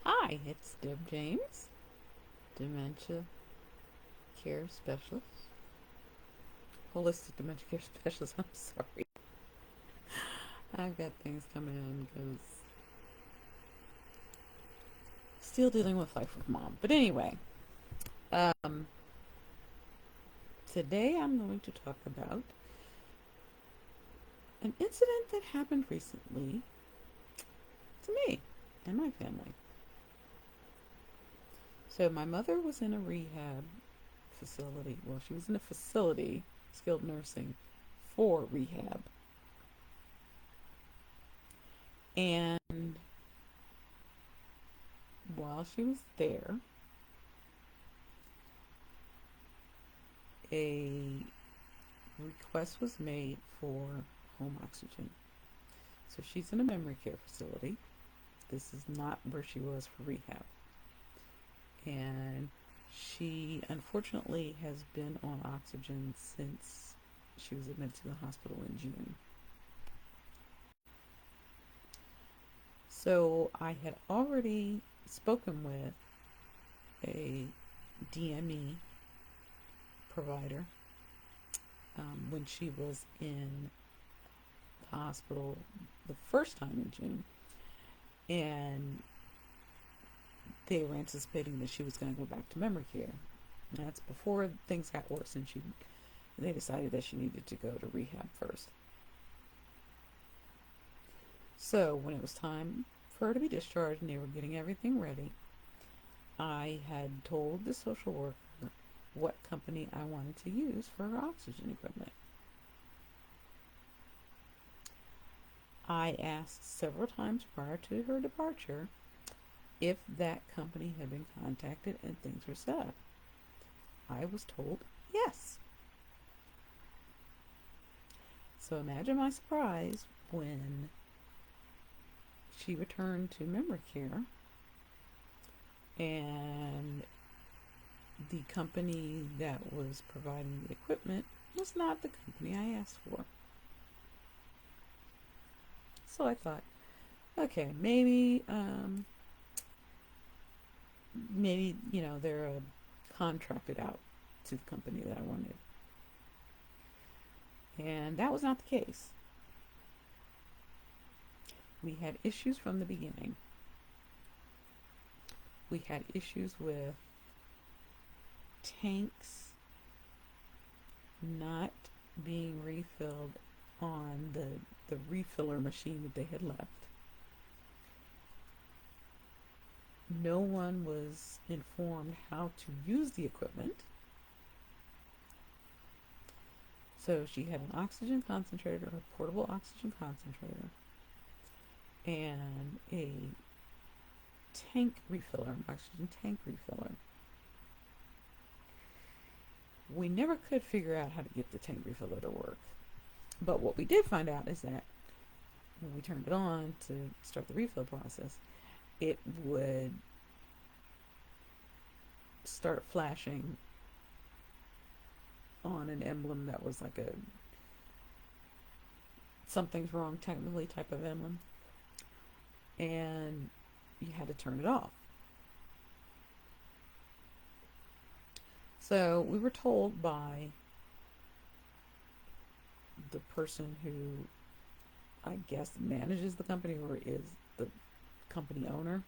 Hi, it's Deb James, Dementia Care Specialist, Holistic Dementia Care Specialist. I'm sorry. I've got things coming in because still dealing with life with mom. But anyway, um, today I'm going to talk about an incident that happened recently to me and my family. So my mother was in a rehab facility. Well, she was in a facility, skilled nursing, for rehab. And while she was there, a request was made for home oxygen. So she's in a memory care facility. This is not where she was for rehab. And she unfortunately has been on oxygen since she was admitted to the hospital in June. So I had already spoken with a DME provider when she was in the hospital the first time in June, and they were anticipating that she was going to go back to memory care. And that's before things got worse, and they decided that she needed to go to rehab first. So when it was time for her to be discharged and they were getting everything ready, I had told the social worker what company I wanted to use for her oxygen equipment. I asked several times prior to her departure if that company had been contacted and things were set up. I was told yes. So imagine my surprise when she returned to memory care and the company that was providing the equipment was not the company I asked for. So I thought, okay, maybe they're contracted out to the company that I wanted, and that was not the case. We had issues from the beginning. We had issues with tanks not being refilled on the refiller machine that they had left. No one was informed how to use the equipment. So she had an oxygen concentrator, a portable oxygen concentrator, and a tank refiller, an oxygen tank refiller. We never could figure out how to get the tank refiller to work. But what we did find out is that when we turned it on to start the refill process, it would start flashing on an emblem that was like a something's wrong technically type of emblem, and you had to turn it off. So we were told by the person who I guess manages the company or is the company owner,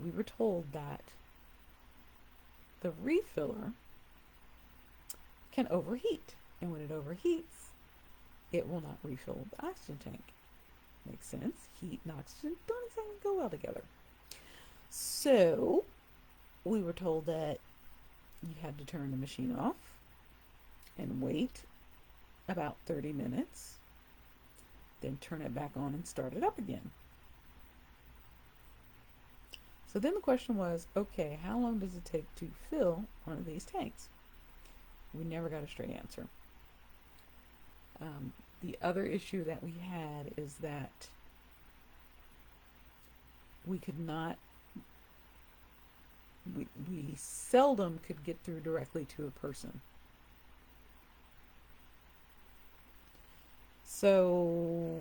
we were told that the refiller can overheat, and when it overheats, it will not refill the oxygen tank. Makes sense. Heat and oxygen don't exactly go well together. So we were told that you had to turn the machine off and wait about 30 minutes, then turn it back on and start it up again. So then the question was, okay, how long does it take to fill one of these tanks? We never got a straight answer. The other issue that we had is that we could not, we seldom could get through directly to a person. So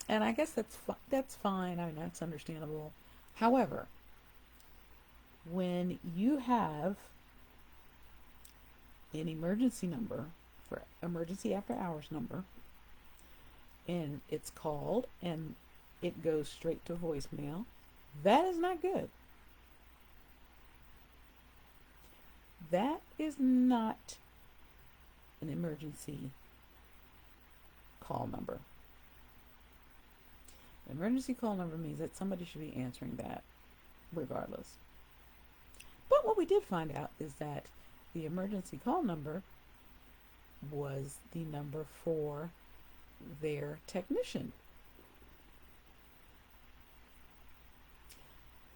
And I guess that's fine. I mean, that's understandable. However, when you have an emergency number for emergency after hours number, and it's called and it goes straight to voicemail, that is not good. That is not an emergency call number. An emergency call number means that somebody should be answering that regardless. But what we did find out is that the emergency call number was the number for their technician.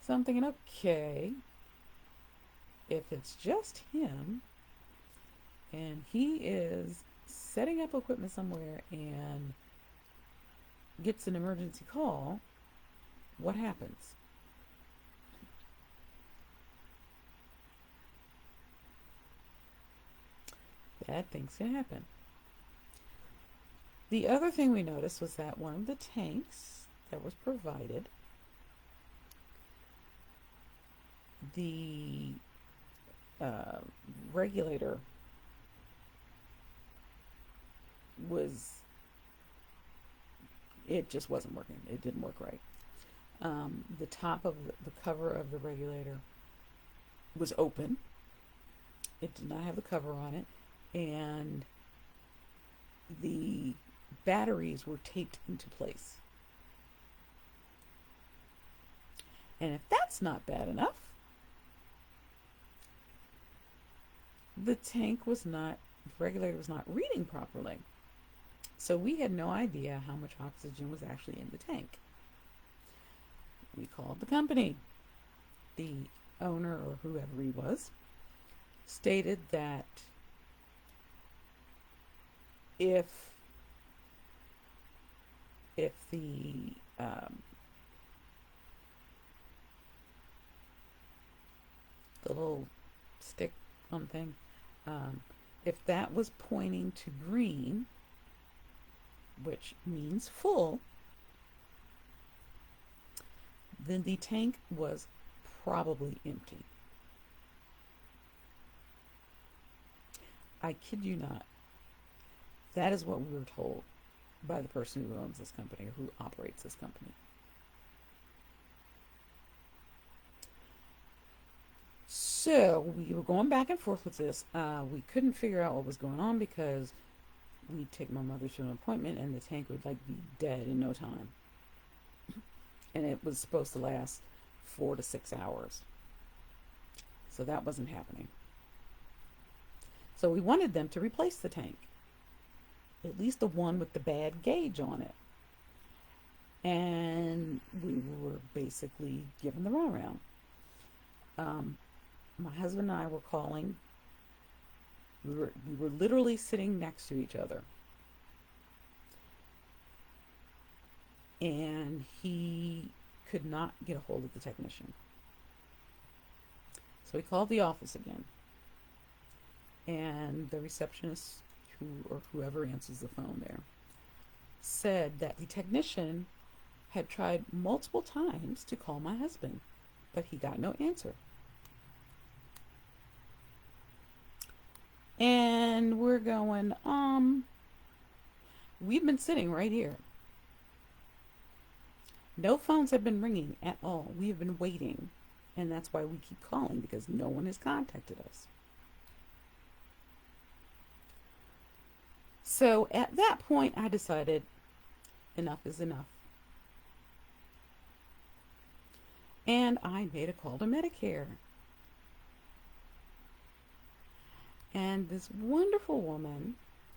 So I'm thinking, okay, if it's just him and he is setting up equipment somewhere and gets an emergency call, what happens? Bad things can happen. The other thing we noticed was that one of the tanks that was provided, the regulator it just wasn't working. It didn't work right. The top of the cover of the regulator was open. It did not have the cover on it, and the batteries were taped into place. And if that's not bad enough, the regulator was not reading properly. So we had no idea how much oxygen was actually in the tank. We called the company. The owner, or whoever he was, stated that if the little stick on thing, if that was pointing to green, which means full, then the tank was probably empty. I kid you not. That is what we were told by the person who owns this company, or who operates this company. So we were going back and forth with this. We couldn't figure out what was going on because we'd take my mother to an appointment and the tank would be dead in no time. And it was supposed to last 4 to 6 hours. So that wasn't happening. So we wanted them to replace the tank. At least the one with the bad gauge on it. And we were basically given the runaround. My husband and I were calling. We were literally sitting next to each other. And he could not get a hold of the technician. So he called the office again. And the receptionist, or whoever answers the phone there, said that the technician had tried multiple times to call my husband, but he got no answer. And we're going, we've been sitting right here. No phones have been ringing at all. We have been waiting. And that's why we keep calling, because no one has contacted us. So at that point, I decided enough is enough. And I made a call to Medicare. And this wonderful woman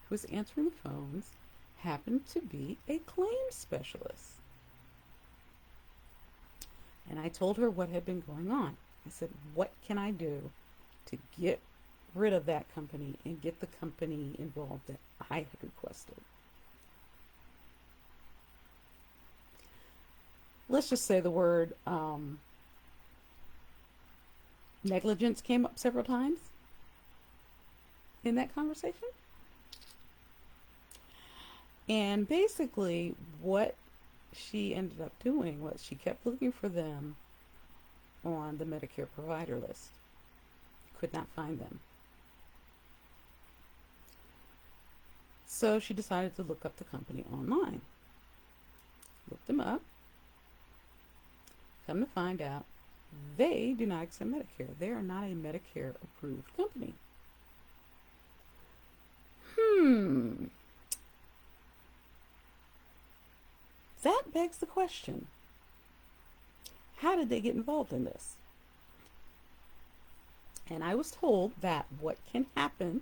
who was answering the phones happened to be a claims specialist. And I told her what had been going on. I said, what can I do to get rid of that company and get the company involved that I had requested? Let's just say the word negligence came up several times in that conversation. And basically what she ended up doing was she kept looking for them on the Medicare provider list. Could not find them. So she decided to look up the company online. Looked them up. Come to find out, they do not accept Medicare. They are not a Medicare approved company. That begs the question, how did they get involved in this? And I was told that what can happen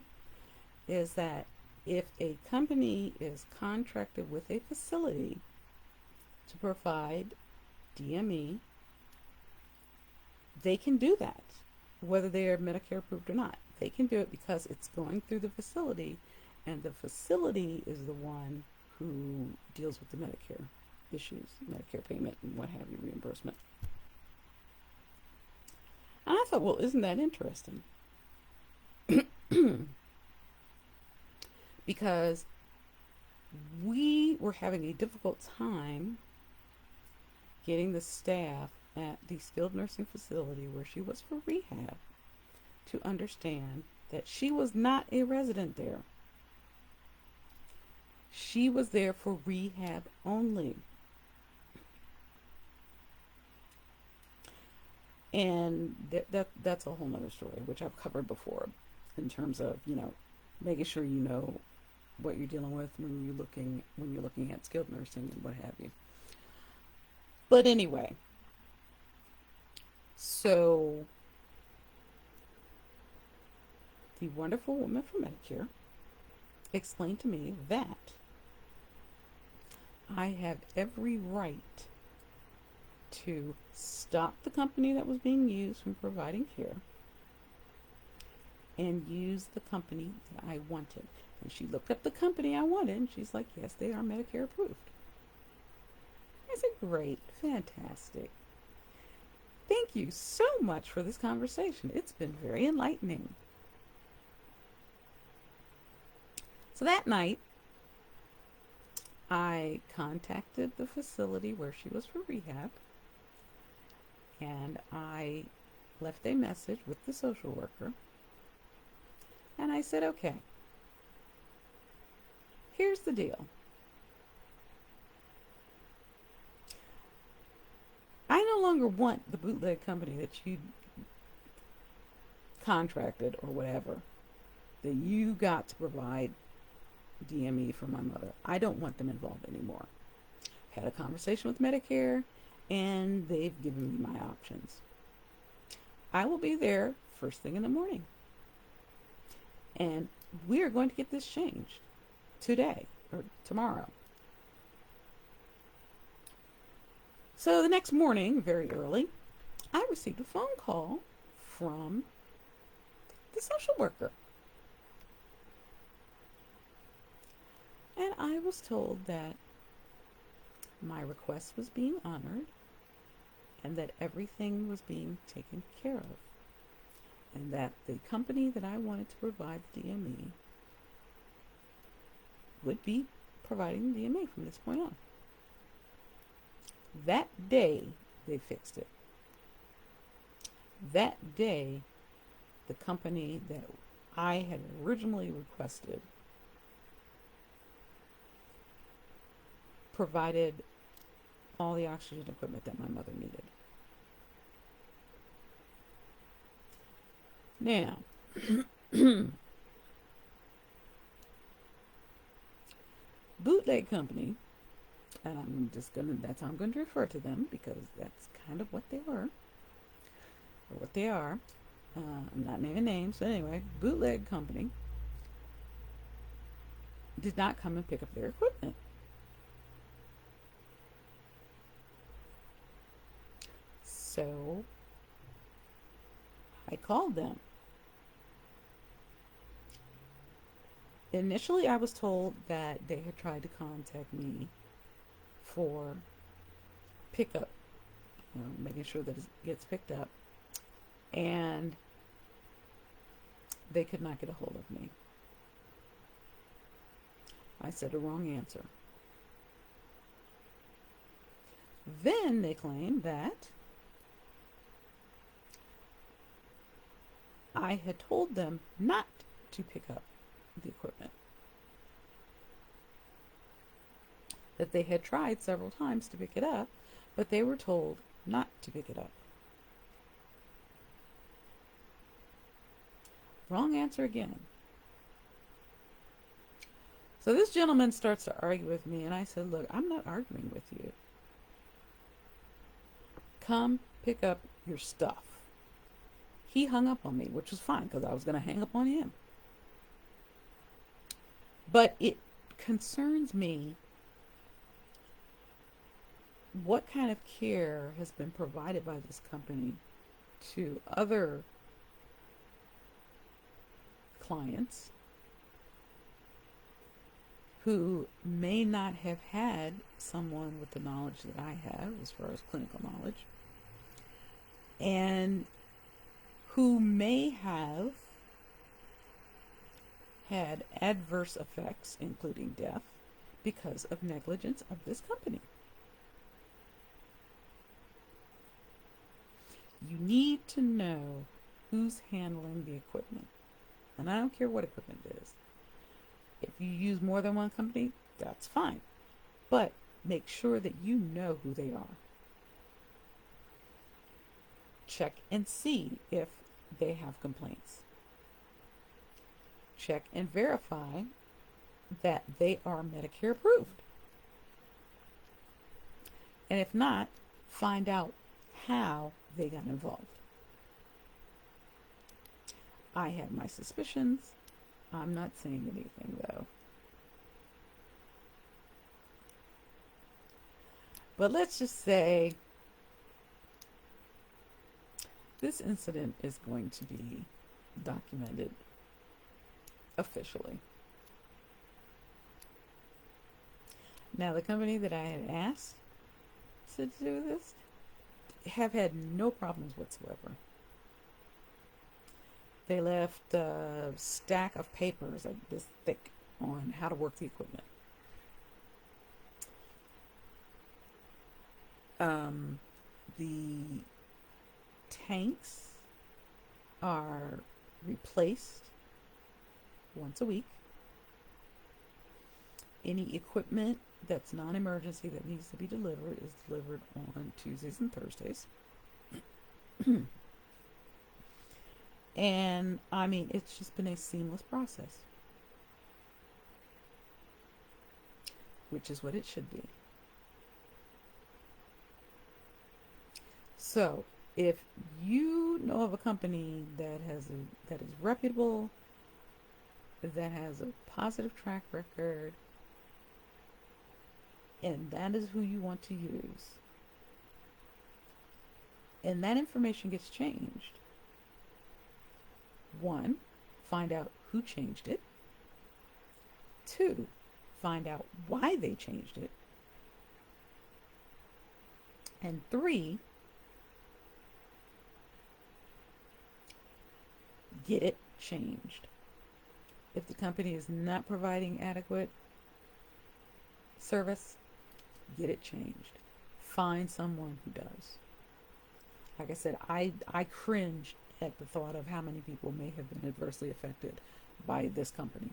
is that if a company is contracted with a facility to provide DME, they can do that, whether they are Medicare approved or not. They can do it because it's going through the facility, and the facility is the one who deals with the Medicare issues, Medicare payment and what have you, reimbursement. And I thought, well, isn't that interesting? Because we were having a difficult time getting the staff at the skilled nursing facility where she was for rehab to understand that she was not a resident there. She was there for rehab only. And that's a whole nother story, which I've covered before, in terms of, making sure you know what you're dealing with when you're looking at skilled nursing and what have you. But anyway, so the wonderful woman from Medicare explained to me that I have every right to stop the company that was being used from providing care and use the company that I wanted. And she looked up the company I wanted, and she's like, yes, they are Medicare approved. I said, great, fantastic. Thank you so much for this conversation. It's been very enlightening. So that night, I contacted the facility where she was for rehab, and I left a message with the social worker, and I said, okay, here's the deal. I no longer want the bootleg company that you contracted or whatever, that you got to provide DME for my mother. I don't want them involved anymore. Had a conversation with Medicare, and they've given me my options. I will be there first thing in the morning. And we are going to get this changed today or tomorrow. So the next morning, very early, I received a phone call from the social worker. And I was told that my request was being honored and that everything was being taken care of. And that the company that I wanted to provide DME would be providing DME from this point on. That day, they fixed it. That day, the company that I had originally requested provided all the oxygen equipment that my mother needed. Now, bootleg company, and that's how I'm going to refer to them, because that's kind of what they were, or what they are. I'm not naming names, but anyway, bootleg company did not come and pick up their equipment. So I called them. Initially, I was told that they had tried to contact me for pickup, making sure that it gets picked up, and they could not get a hold of me. I said a wrong answer. Then they claim that I had told them not to pick up the equipment, that they had tried several times to pick it up, but they were told not to pick it up. Wrong answer again. So this gentleman starts to argue with me, and I said, look, I'm not arguing with you. Come pick up your stuff. He hung up on me, which was fine because I was going to hang up on him. But it concerns me what kind of care has been provided by this company to other clients who may not have had someone with the knowledge that I have as far as clinical knowledge, and who may have had adverse effects, including death, because of negligence of this company. You need to know who's handling the equipment. And I don't care what equipment it is. If you use more than one company, that's fine. But make sure that you know who they are. Check and see if they have complaints. Check and verify that they are Medicare approved. And if not, find out how they got involved. I have my suspicions. I'm not saying anything, though. But let's just say this incident is going to be documented officially. Now, the company that I had asked to do this have had no problems whatsoever. They left a stack of papers like this thick on how to work the equipment. The tanks are replaced once a week. Any equipment that's non-emergency that needs to be delivered is delivered on Tuesdays and Thursdays. And I mean, it's just been a seamless process, which is what it should be. So, if you know of a company that is reputable, that has a positive track record, and that is who you want to use, and that information gets changed, one, find out who changed it. Two, find out why they changed it. And three, get it changed. If the company is not providing adequate service, get it changed. Find someone who does. Like I said, I cringe at the thought of how many people may have been adversely affected by this company,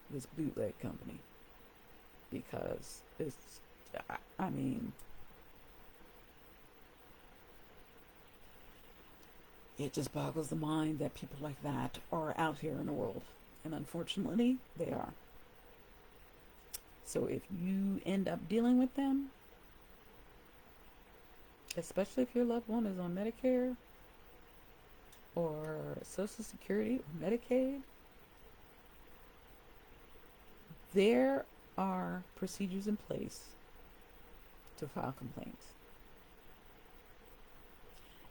this bootleg company, because it's, I mean, it just boggles the mind that people like that are out here in the world, and unfortunately, they are. So if you end up dealing with them, especially if your loved one is on Medicare or Social Security or Medicaid, there are procedures in place to file complaints.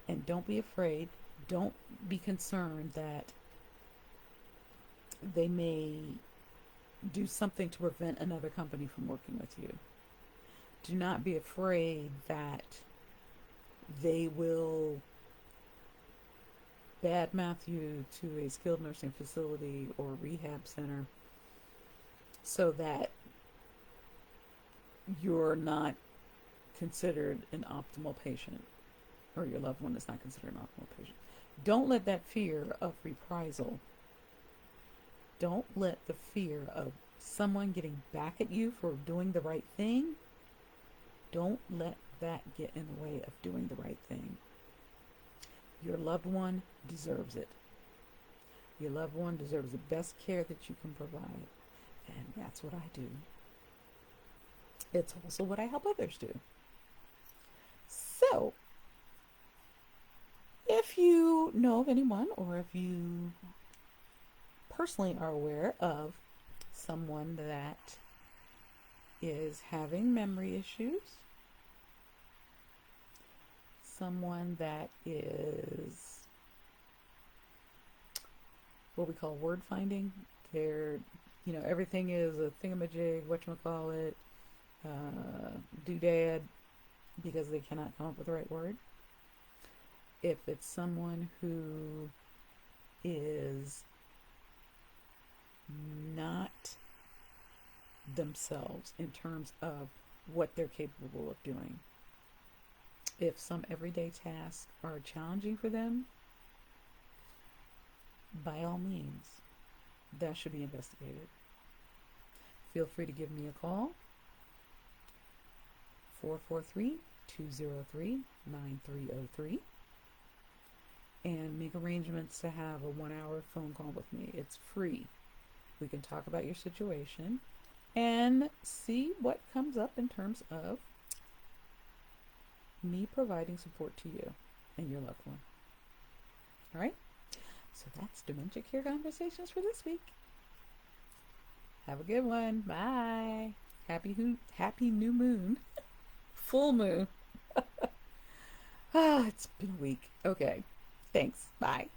And don't be afraid. Don't be concerned that they may do something to prevent another company from working with you. Do not be afraid that they will badmouth you to a skilled nursing facility or rehab center so that you're not considered an optimal patient, or your loved one is not considered an optimal patient. Don't let that fear of reprisal, don't let the fear of someone getting back at you for doing the right thing, don't let that get in the way of doing the right thing. Your loved one deserves it. Your loved one deserves the best care that you can provide. And that's what I do. It's also what I help others do. So, if you know of anyone, or if you personally are aware of someone that is having memory issues, someone that is what we call word finding, they're, everything is a thingamajig, whatchamacallit, doodad, because they cannot come up with the right word. If it's someone who is not themselves in terms of what they're capable of doing, if some everyday tasks are challenging for them, by all means, that should be investigated. Feel free to give me a call, 443-203-9303, and make arrangements to have a 1-hour phone call with me. It's free. We can talk about your situation and see what comes up in terms of me providing support to you and your loved one. All right? So that's Dementia Care Conversations for this week. Have a good one. Bye. Happy new moon. Full moon. It's been a week. Okay. Thanks. Bye.